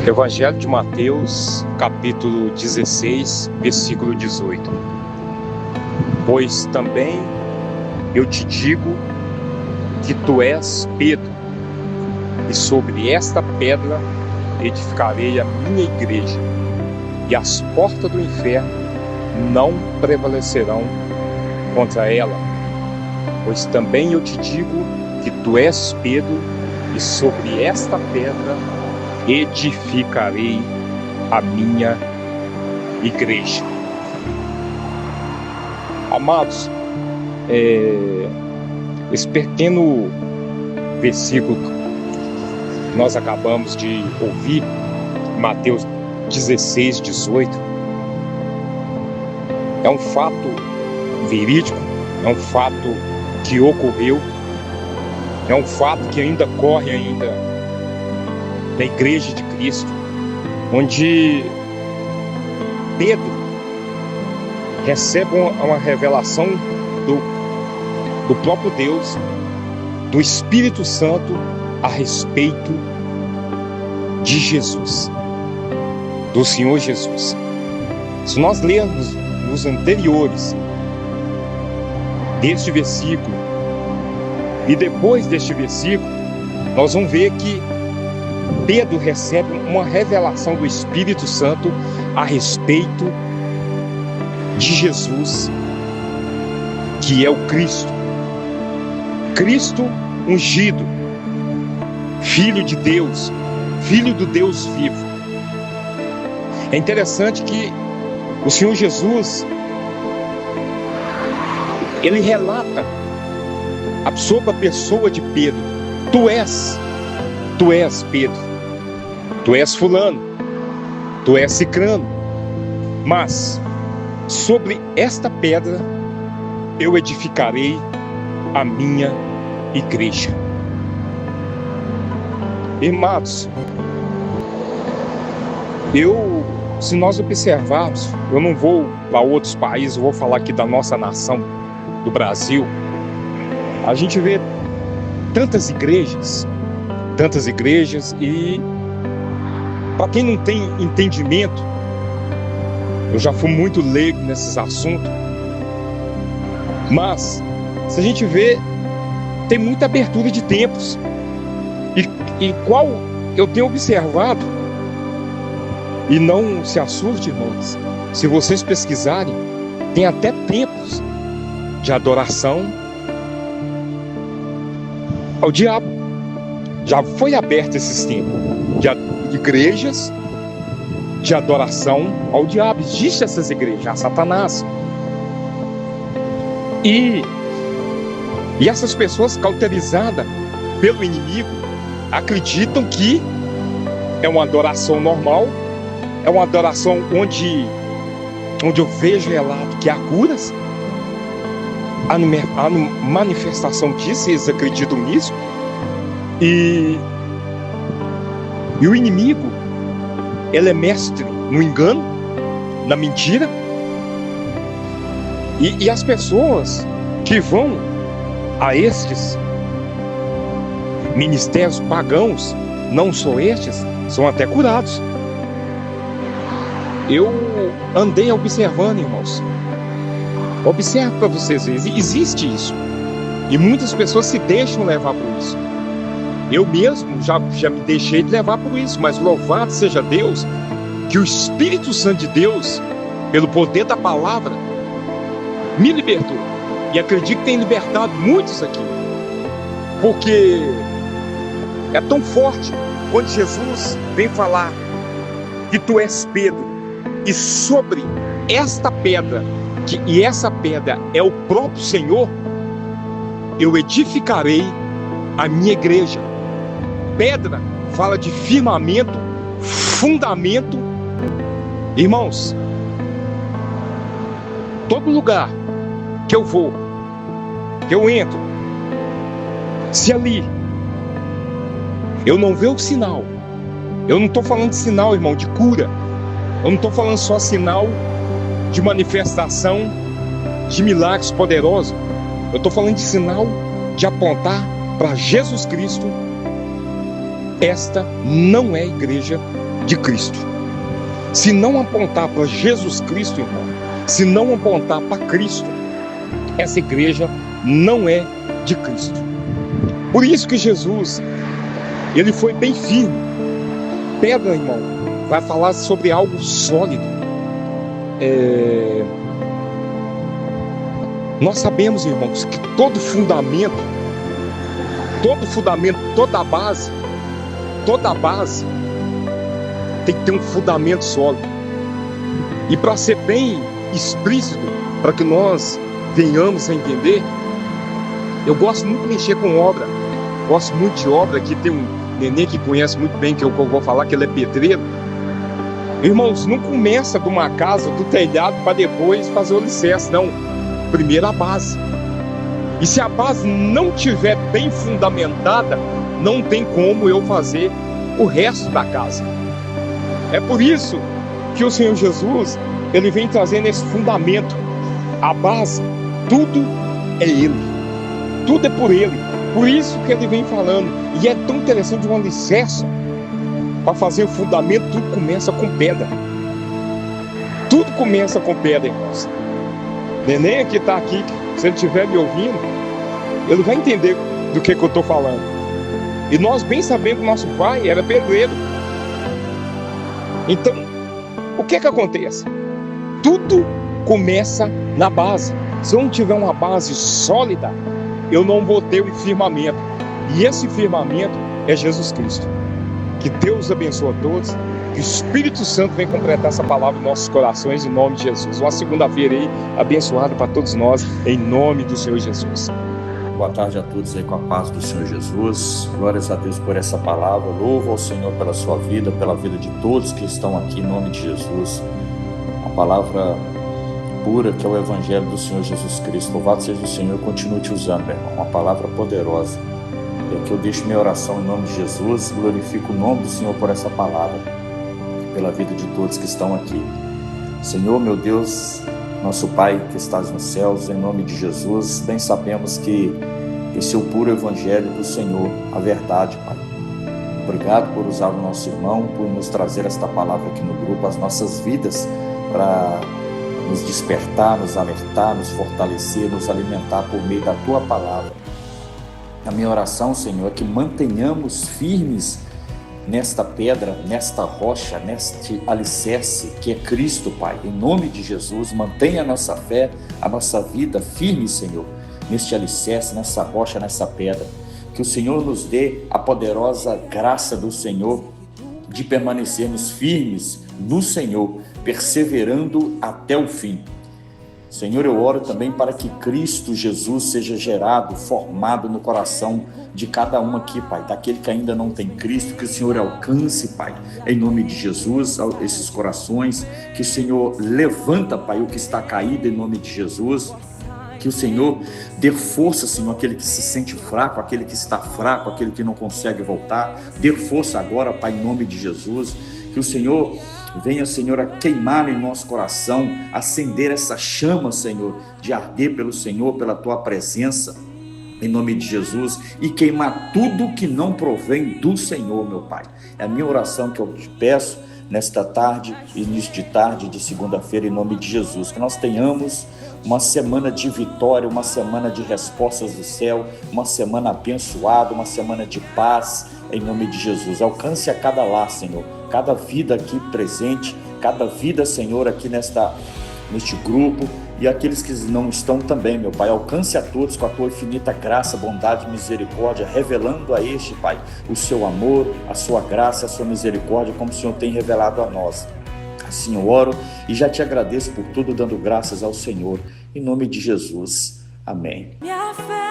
Evangelho de Mateus, capítulo 16, versículo 18. Pois também eu te digo que tu és Pedro, e sobre esta pedra edificarei a minha igreja, e as portas do inferno não prevalecerão contra ela. Pois também eu te digo que tu és Pedro, e sobre esta pedra edificarei a minha igreja. Amados, esse pequeno versículo que nós acabamos de ouvir, Mateus 16, 18, é um fato verídico, é um fato que ocorreu, é um fato que ainda corre na Igreja de Cristo, onde Pedro recebe uma revelação do próprio Deus, do Espírito Santo, a respeito de Jesus, do Senhor Jesus. Se nós lermos nos anteriores deste versículo e depois deste versículo, nós vamos ver que Pedro recebe uma revelação do Espírito Santo a respeito de Jesus, que é o Cristo. Cristo ungido, Filho de Deus, Filho do Deus vivo. É interessante que o Senhor Jesus, ele relata sobre a pessoa de Pedro: tu és Pedro, tu és fulano, tu és cicrano, mas sobre esta pedra eu edificarei a minha igreja. Irmãos, se nós observarmos, eu não vou para outros países, eu vou falar aqui da nossa nação, do Brasil. A gente vê tantas igrejas, e para quem não tem entendimento, eu já fui muito leigo nesses assuntos, mas se a gente vê, tem muita abertura de templos, e qual eu tenho observado, e não se assuste, irmãos, se vocês pesquisarem, tem até templos de adoração ao diabo. Já foi aberto esses templos de igrejas de adoração ao diabo. Existem essas igrejas, a Satanás. E essas pessoas cauterizadas pelo inimigo acreditam que é uma adoração normal, é uma adoração onde eu vejo relato que há curas, há manifestação disso, eles acreditam nisso. E o inimigo, ele é mestre no engano, na mentira. E as pessoas que vão a estes ministérios pagãos, não só estes, são até curados. Eu andei observando, irmãos. Observe para vocês, existe isso. E muitas pessoas se deixam levar por isso. Eu mesmo já me deixei de levar por isso, mas louvado seja Deus, que o Espírito Santo de Deus, pelo poder da palavra, me libertou. E acredito que tem libertado muitos aqui. Porque é tão forte quando Jesus vem falar que tu és Pedro, e sobre esta pedra, e essa pedra é o próprio Senhor, eu edificarei a minha igreja. Pedra fala de firmamento, fundamento. Irmãos, todo lugar que eu vou, que eu entro, se ali eu não ver o sinal, eu não estou falando de sinal, irmão, de cura, eu não estou falando só sinal de manifestação de milagres poderosos, eu estou falando de sinal de apontar para Jesus Cristo. Esta não é a igreja de Cristo. Se não apontar para Jesus Cristo, irmão, se não apontar para Cristo, essa igreja não é de Cristo. Por isso que Jesus, ele foi bem firme. Pedra, irmão, vai falar sobre algo sólido. Nós sabemos, irmãos, que toda base tem que ter um fundamento sólido. E para ser bem explícito, para que nós venhamos a entender, eu gosto muito de mexer com obra. Gosto muito de obra. Aqui tem um neném que conhece muito bem, que eu vou falar que ele é pedreiro. Irmãos, não começa de uma casa, do telhado, para depois fazer o alicerce, não. Primeiro a base. E se a base não estiver bem fundamentada, não tem como eu fazer o resto da casa. É por isso que o Senhor Jesus, ele vem trazendo esse fundamento. A base, tudo é Ele. Tudo é por Ele. Por isso que ele vem falando. E é tão interessante um alicerce. Para fazer o fundamento, tudo começa com pedra. Tudo começa com pedra, irmãos. Neném que está aqui, se ele estiver me ouvindo, ele vai entender do que eu estou falando. E nós bem sabemos que nosso pai era pedreiro. Então, o que acontece? Tudo começa na base. Se eu não tiver uma base sólida, eu não vou ter um firmamento. E esse firmamento é Jesus Cristo. Que Deus abençoe a todos. Que o Espírito Santo venha completar essa palavra em nossos corações, em nome de Jesus. Uma segunda-feira aí, abençoada para todos nós, em nome do Senhor Jesus. Boa tarde a todos aí com a paz do Senhor Jesus. Glórias a Deus por essa palavra. Louvo ao Senhor pela sua vida, pela vida de todos que estão aqui em nome de Jesus. A palavra pura que é o Evangelho do Senhor Jesus Cristo. Louvado seja o Senhor, continue te usando, meu irmão. Uma palavra poderosa. É que eu deixo minha oração em nome de Jesus. Glorifico o nome do Senhor por essa palavra, pela vida de todos que estão aqui. Senhor, meu Deus, nosso Pai que estás nos céus, em nome de Jesus, bem sabemos que esse é o puro Evangelho do Senhor, a verdade, Pai. Obrigado por usar o nosso irmão, por nos trazer esta palavra aqui no grupo, as nossas vidas, para nos despertar, nos alertar, nos fortalecer, nos alimentar por meio da Tua palavra. A minha oração, Senhor, é que mantenhamos firmes nesta pedra, nesta rocha, neste alicerce que é Cristo, Pai. Em nome de Jesus, mantenha a nossa fé, a nossa vida firme, Senhor, neste alicerce, nessa rocha, nessa pedra. Que o Senhor nos dê a poderosa graça do Senhor de permanecermos firmes no Senhor, perseverando até o fim. Senhor, eu oro também para que Cristo Jesus seja gerado, formado no coração de cada um aqui, Pai, daquele que ainda não tem Cristo, que o Senhor alcance, Pai, em nome de Jesus, esses corações, que o Senhor levanta, Pai, o que está caído em nome de Jesus, que o Senhor dê força, Senhor, àquele que se sente fraco, àquele que está fraco, àquele que não consegue voltar, dê força agora, Pai, em nome de Jesus, que o Senhor venha, Senhor, a queimar em nosso coração, acender essa chama, Senhor, de arder pelo Senhor, pela Tua presença, em nome de Jesus, e queimar tudo que não provém do Senhor, meu Pai. É a minha oração que eu te peço nesta tarde, início de tarde de segunda-feira, em nome de Jesus, que nós tenhamos uma semana de vitória, uma semana de respostas do céu, uma semana abençoada, uma semana de paz, em nome de Jesus. Alcance a cada lar, Senhor, cada vida aqui presente, cada vida, Senhor, aqui neste grupo, e aqueles que não estão também, meu Pai. Alcance a todos com a Tua infinita graça, bondade e misericórdia, revelando a este, Pai, o Seu amor, a Sua graça, a Sua misericórdia, como o Senhor tem revelado a nós. Assim eu oro e já te agradeço por tudo, dando graças ao Senhor, em nome de Jesus. Amém. Minha fé